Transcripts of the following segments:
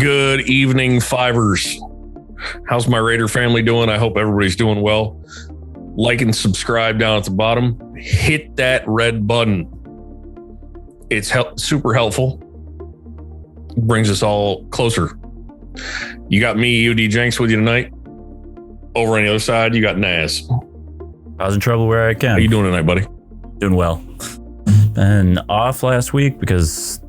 Good evening, Fivers. How's my Raider family doing? I hope everybody's doing well. Like and subscribe down at the bottom. Hit that red button. It's super helpful. Brings us all closer. You got me, EOD Jenks, with you tonight. Over on the other side, you got Naz. I was in trouble where I can. How you doing tonight, buddy? Doing well. Been off last week because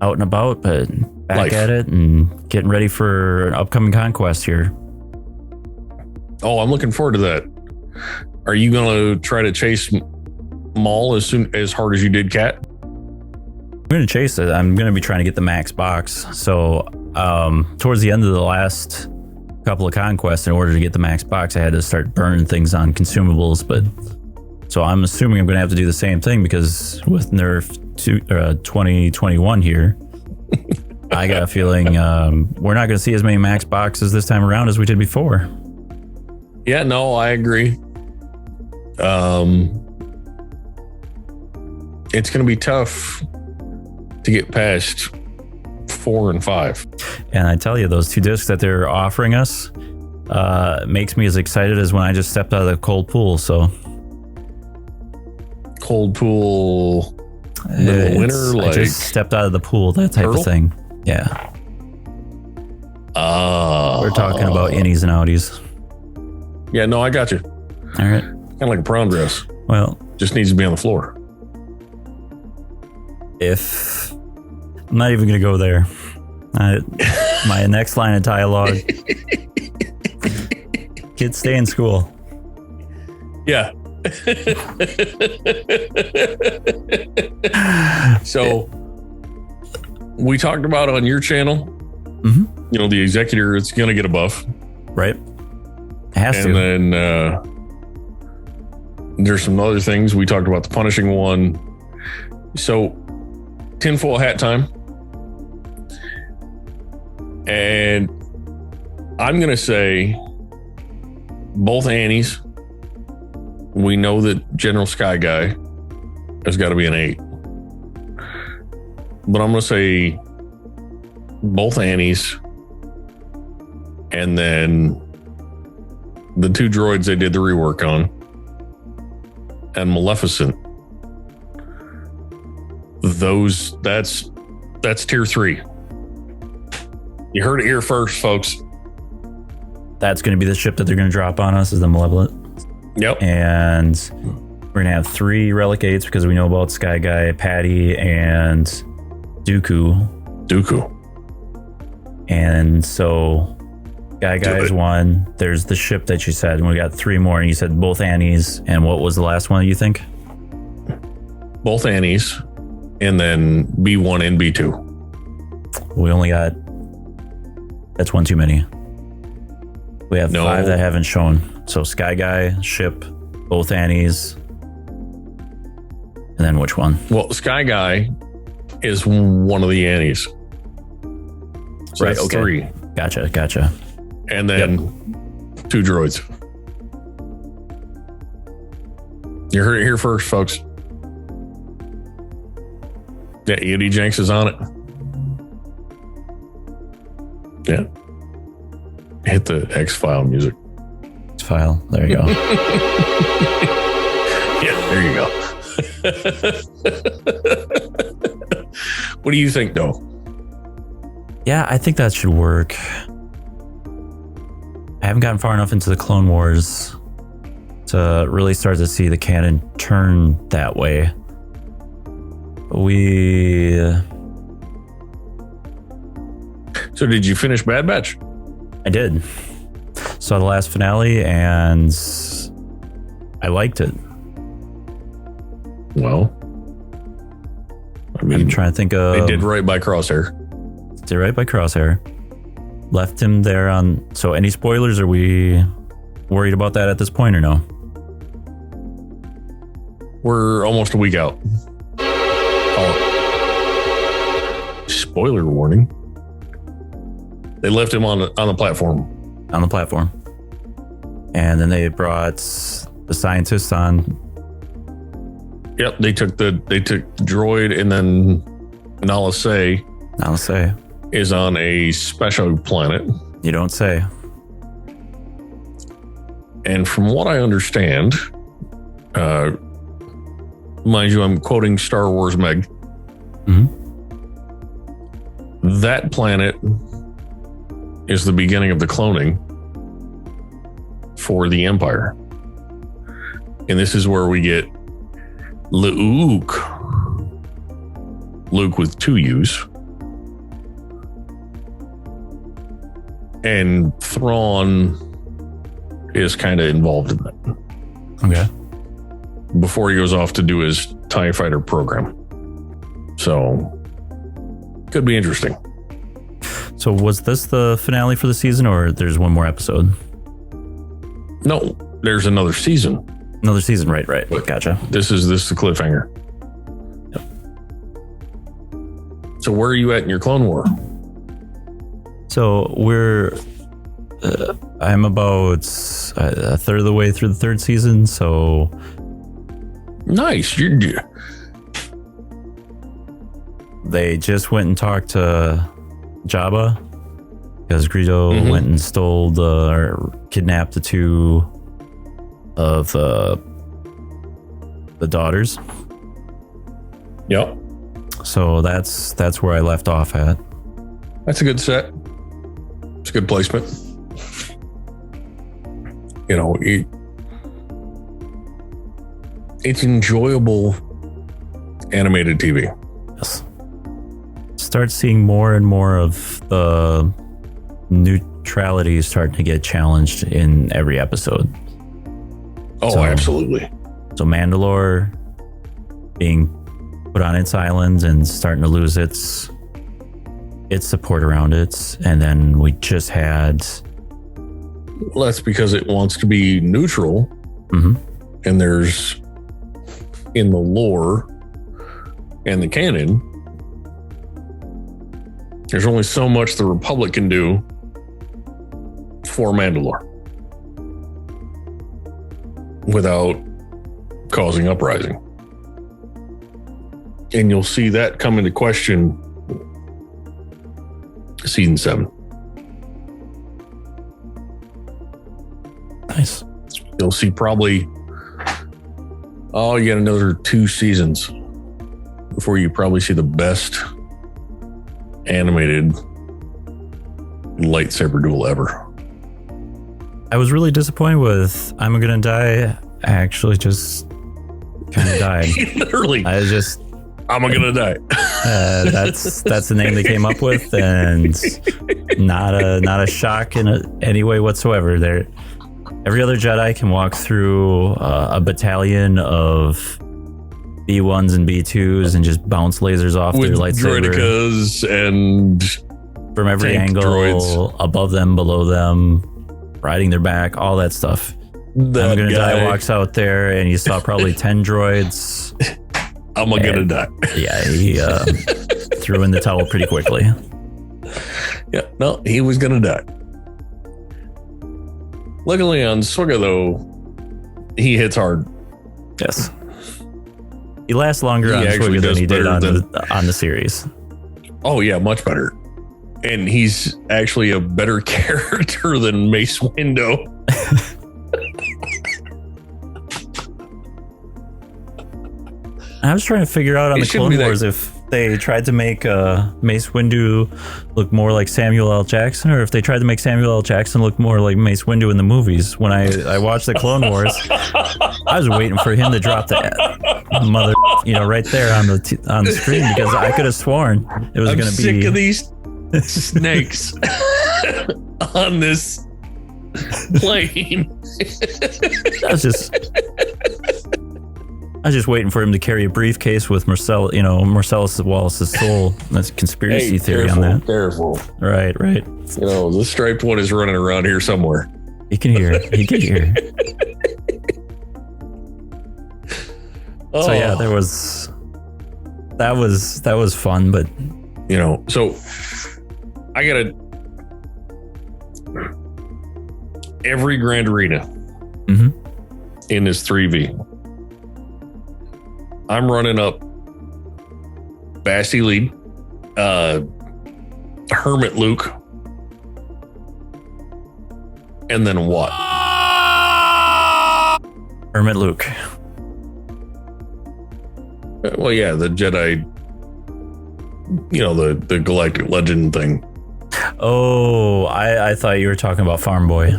out and about, but back at it and getting ready for an upcoming conquest here. Oh, I'm looking forward to that. Are you going to try to chase Maul as hard as you did Cat? I'm going to chase it. I'm going to be trying to get the max box. So towards the end of the last couple of conquests, in order to get the max box, I had to start burning things on consumables. But so I'm assuming I'm going to have to do the same thing because with Nerf 2021 here, I got a feeling we're not going to see as many max boxes this time around as we did before. Yeah, no, I agree. It's going to be tough to get past 4 and 5. And I tell you, those 2 discs that they're offering us makes me as excited as when I just stepped out of the cold pool. So cold pool, middle of winter, like I just stepped out of the pool, that type of thing. Yeah. We're talking about innies and outies. Yeah, no, I got you. All right. Kind of like a prom dress. Well, just needs to be on the floor. If I'm not even going to go there. My next line of dialogue. Kids stay in school. Yeah. So we talked about on your channel, you know, the executor is going to get a buff. Right. It has to. And then there's some other things. We talked about the punishing one. So tinfoil hat time. And I'm going to say both Annies. We know that General Sky Guy has got to be an 8. But I'm going to say both Annies. And then the 2 droids they did the rework on. And Maleficent. That's tier 3. You heard it here first, folks. That's going to be the ship that they're going to drop on us, is the Malevolent. Yep. And we're going to have 3 Relic 8s because we know about Sky Guy, Patty, and Dooku. And so Sky Guy is 1. There's the ship that you said, and we got 3 more. And you said both Annies. And what was the last one you think? Both Annies. And then B1 and B2. We only got... That's 1 too many. We have 5 that haven't shown. So Sky Guy, ship, both Annies. And then which one? Well, Sky Guy is one of the Annies. So right, that's okay. 3. Gotcha. And then 2 droids. You heard it here first, folks. Yeah, EOD Jenks is on it. Yeah. Hit the X-File music. X-File. There you go. Yeah, there you go. What do you think, though? Yeah, I think that should work. I haven't gotten far enough into the Clone Wars to really start to see the canon turn that way. So did you finish Bad Batch? I did. Saw the last finale and I liked it. Well, I mean, I'm trying to think of... They did right by Crosshair. Did right by Crosshair. Left him there on... So any spoilers? Are we worried about that at this point or no? We're almost a week out. Spoiler warning. They left him on the platform. On the platform. And then they brought the scientists on. Yep, they took the droid and then Nala Se is on a special planet. You don't say. And from what I understand, mind you, I'm quoting Star Wars Meg. Mm-hmm. That planet is the beginning of the cloning for the Empire. And this is where we get Luke with 2 U's, and Thrawn is kind of involved in that. Okay. Before he goes off to do his TIE fighter program. So, could be interesting. So was this the finale for the season, or there's one more episode? No, there's another season. Another season, right. Gotcha. This is the cliffhanger. Yep. So where are you at in your Clone War? So I'm about a third of the way through the 3rd season. So nice. They just went and talked to Jabba because Greedo went and stole or kidnapped the 2 of the daughters. Yep. So that's where I left off at. That's a good set. It's a good placement. You know, it's enjoyable animated TV. Yes. Start seeing more and more of the neutrality starting to get challenged in every episode. Oh, absolutely. So Mandalore being put on its island and starting to lose its support around it. And then we just had... Well, that's because it wants to be neutral. Mm-hmm. And there's, in the lore and the canon, there's only so much the Republic can do for Mandalore without causing uprising. And you'll see that come into question season 7. Nice. You'll see probably, you get another 2 seasons before you probably see the best animated lightsaber duel ever. I was really disappointed with I'm Gonna Die. I actually just kind of died. Literally. I'm Gonna Die. That's the name they came up with, and not a shock in any way whatsoever. Every other Jedi can walk through a battalion of B1s and B2s and just bounce lasers off with their lightsaber. Droidekas and from every angle, droids. Above them, below them, riding their back, all that stuff. I'm Gonna Die walks out there, and you saw probably 10 droids. I'm Gonna Die. Yeah, he threw in the towel pretty quickly. Yeah, no, he was gonna die. Luckily on Suga, though, he hits hard. Yes. He lasts longer on Suga than he did on the series. Oh, yeah, much better. And he's actually a better character than Mace Windu. I was trying to figure out on the Clone Wars if they tried to make Mace Windu look more like Samuel L. Jackson, or if they tried to make Samuel L. Jackson look more like Mace Windu in the movies. When I watched the Clone Wars, I was waiting for him to drop the mother, right there on the screen, because I could have sworn it was going to be. I'm sick of these snakes on this plane. I was just waiting for him to carry a briefcase with Marcellus Wallace's soul. That's a conspiracy theory on that. Careful. Right. The striped one is running around here somewhere. He can hear. So yeah, that was fun, but so I gotta every Grand Arena in this 3V. I'm running up Bassie lead, Hermit Luke, and then what? Hermit Luke. Well, yeah, the Jedi, the Galactic Legend thing. Oh, I thought you were talking about Farm Boy.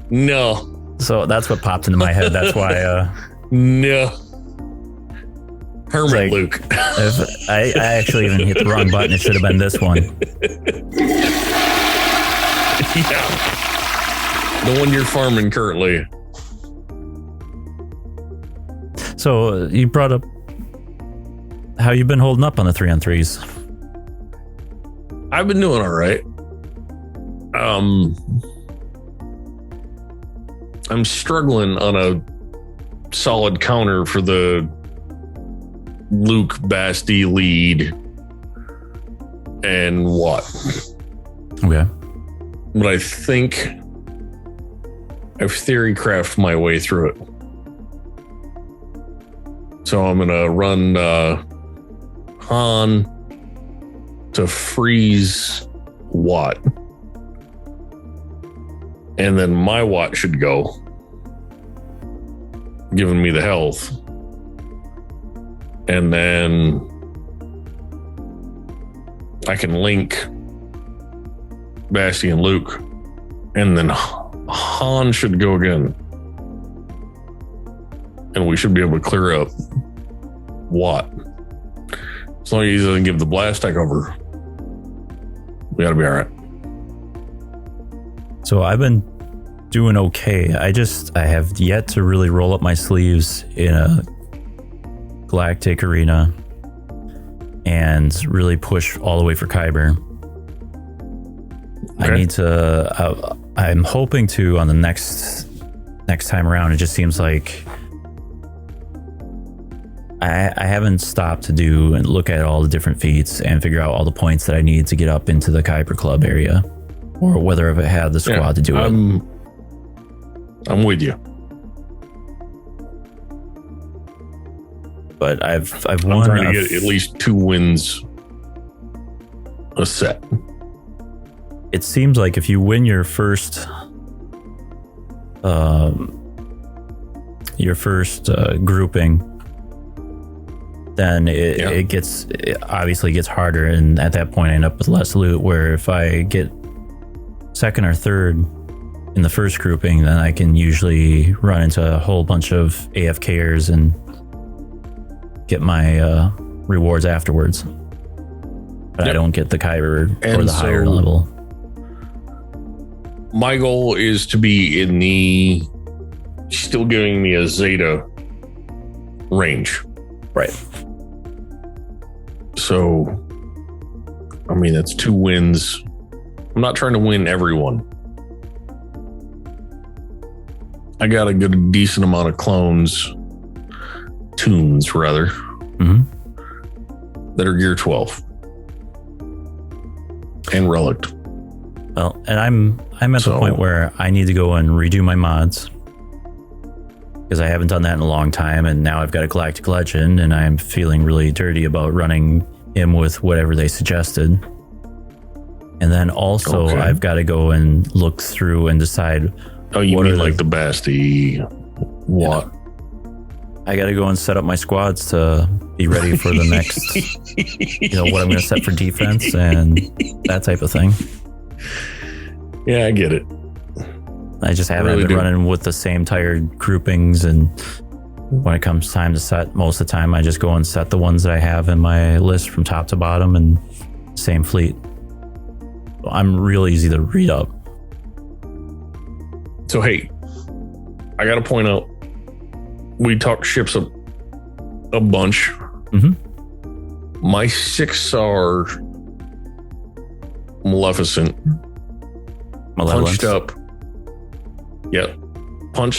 No. So that's what popped into my head. That's why. No. Hermit like, Luke. If I actually even hit the wrong button. It should have been this one. Yeah. The one you're farming currently. So you brought up how you've been holding up on the 3-on-3s. I've been doing all right. I'm struggling on a solid counter for the Luke Basti lead and what? Okay. But I think I've theory crafted my way through it. So I'm going to run Han to freeze Watt. And then my Watt should go, giving me the health. And then I can link Basti and Luke. And then Han should go again. And we should be able to clear up Watt. As long as he doesn't give the blast tech over, we gotta be all right. So I've been doing okay. I have yet to really roll up my sleeves in a Galactic arena and really push all the way for Kyber. Okay. I need to. I'm hoping to on the next time around. It just seems like I haven't stopped to do and look at all the different feats and figure out all the points that I need to get up into the Kyber Club area, or whether I've had the squad to do it. I'm with you. But I've won. I'm trying to get at least 2 wins a set. It seems like if you win your first grouping, then it obviously gets harder, and at that point I end up with less loot. Where if I get second or third in the first grouping, then I can usually run into a whole bunch of AFKers and get my rewards afterwards. But I don't get the Kyber or the higher level. My goal is to be in the still giving me a Zeta range. Right. So, I mean, that's 2 wins. I'm not trying to win everyone. I got a decent amount of tunes rather, that are gear 12 and relic. Well, and I'm at the point where I need to go and redo my mods, because I haven't done that in a long time, and now I've got a Galactic Legend, and I'm feeling really dirty about running him with whatever they suggested. And then also I've got to go and look through and decide. Oh, you mean like the Basti? What? I got to go and set up my squads to be ready for the next, what I'm going to set for defense and that type of thing. Yeah, I get it. I just haven't been running with the same tired groupings, and when it comes time to set, most of the time I just go and set the ones that I have in my list from top to bottom and same fleet. So I'm real easy to read up. So hey, I got to point out, we talked ships a bunch. My 6-star Maleficent punched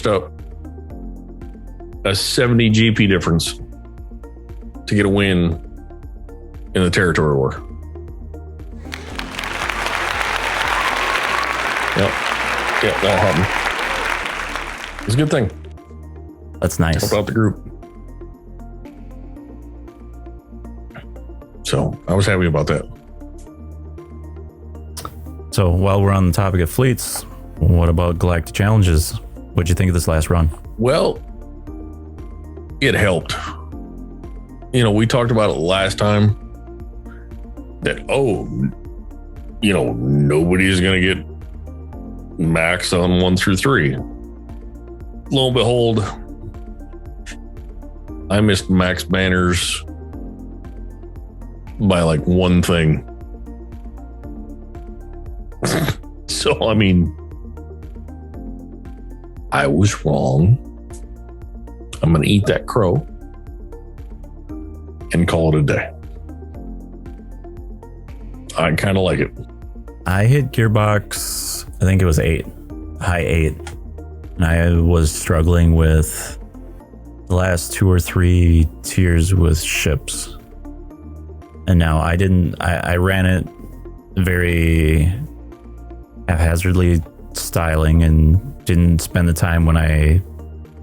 up a 70 GP difference to get a win in the territory war. Yep, that happened. It's a good thing. That's nice. Help out the group. So I was happy about that. So while we're on the topic of fleets, what about Galactic Challenges? What'd you think of this last run? Well, it helped. You know, we talked about it last time that, nobody's going to get max on 1 through 3. Lo and behold, I missed max banners by like one thing. So, I mean, I was wrong. I'm going to eat that crow and call it a day. I kind of like it. I hit gearbox, I think it was 8, high 8. And I was struggling with the last 2 or 3 tiers with ships. And now I ran it very haphazardly styling and didn't spend the time when I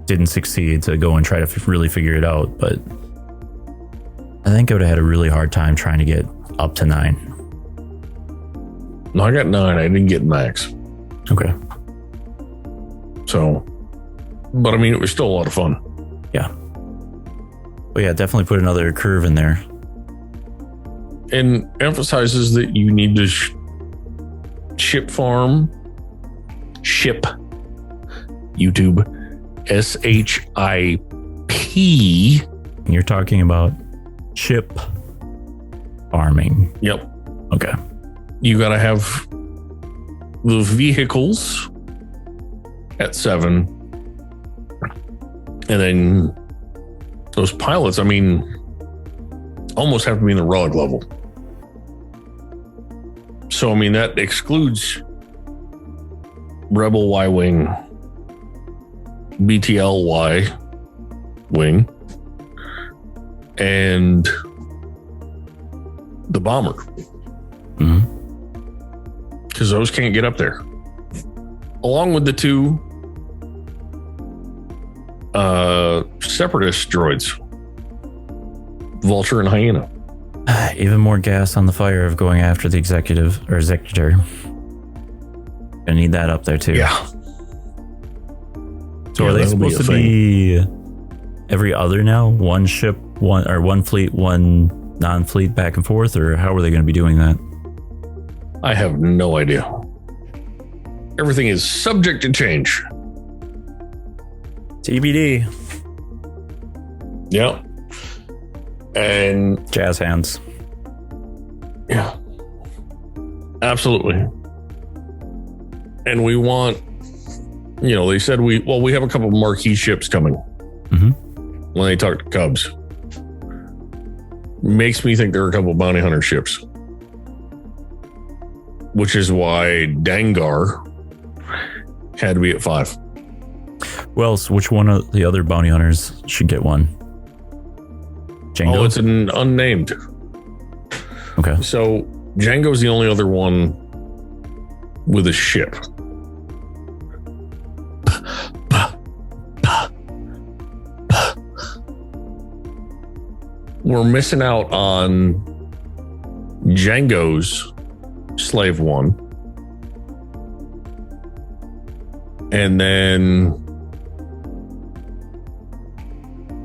didn't succeed to go and try to really figure it out. But I think I would have had a really hard time trying to get up to 9. No, I got 9. I didn't get max. Okay. So, but I mean, it was still a lot of fun. Yeah. But yeah, definitely put another curve in there. And emphasizes that you need to ship YouTube, SHIP. You're talking about ship farming. Yep. Okay. You got to have the vehicles at 7. And then those pilots, I mean, almost have to be in the relic level. So, I mean, that excludes Rebel Y Wing, BTL Y Wing, and the bomber. Mm-hmm. Because those can't get up there. Along with the 2 separatist droids, Vulture and Hyena. Even more gas on the fire of going after the executor. Gonna need that up there too. Yeah. So are they supposed to be every other now? One ship, one fleet, one non-fleet back and forth, or how are they going to be doing that? I have no idea. Everything is subject to change. TBD. Yeah. And jazz hands. Yeah. Absolutely. And we want, they said we have a couple of marquee ships coming. Mm-hmm. When they talk to Cubs. Makes me think there are a couple of bounty hunter ships. Which is why Dangar had to be at 5. Well, so which one of the other bounty hunters should get one? Django? Oh, it's an unnamed. Okay. So Django's the only other one with a ship. We're missing out on Django's Slave 1. And then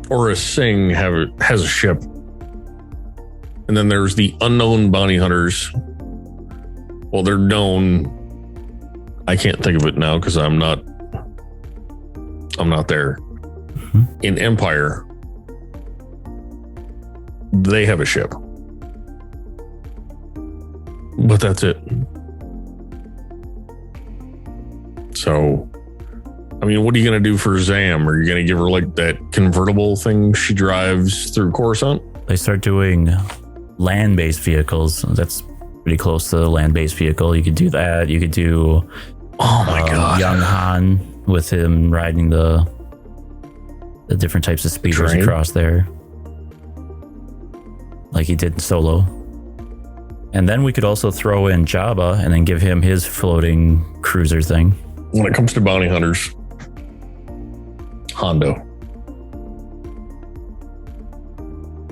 Aura Singh has a ship. And then there's the unknown bounty hunters. Well, they're known. I can't think of it now because I'm not there. Mm-hmm. In Empire, they have a ship. But that's it. So, I mean, what are you going to do for Zam? Are you going to give her like that convertible thing she drives through Coruscant? They start doing land-based vehicles. That's pretty close to the land-based vehicle. You could do that. You could do oh my god, Young Han with him riding the different types of speeders across there, like he did in Solo. And then we could also throw in Jabba and then give him his floating cruiser thing. When it comes to bounty hunters, Hondo.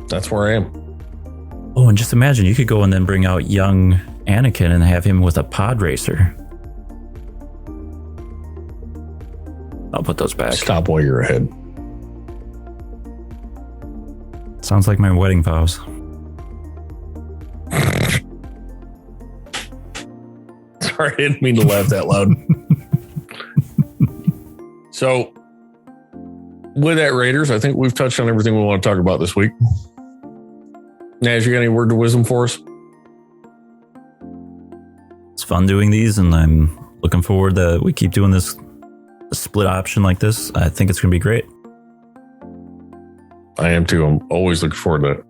That's where I am. Oh, and just imagine you could go and then bring out young Anakin and have him with a pod racer. I'll put those back. Stop while you're ahead. Sounds like my wedding vows. Sorry, I didn't mean to laugh that loud. So, with that, Raiders, I think we've touched on everything we want to talk about this week. Naz, you got any word of wisdom for us? It's fun doing these, and I'm looking forward that we keep doing this split option like this. I think it's going to be great. I am too. I'm always looking forward to it.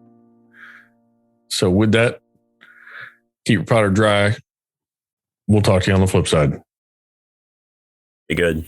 So with that, keep your powder dry. We'll talk to you on the flip side. Be good.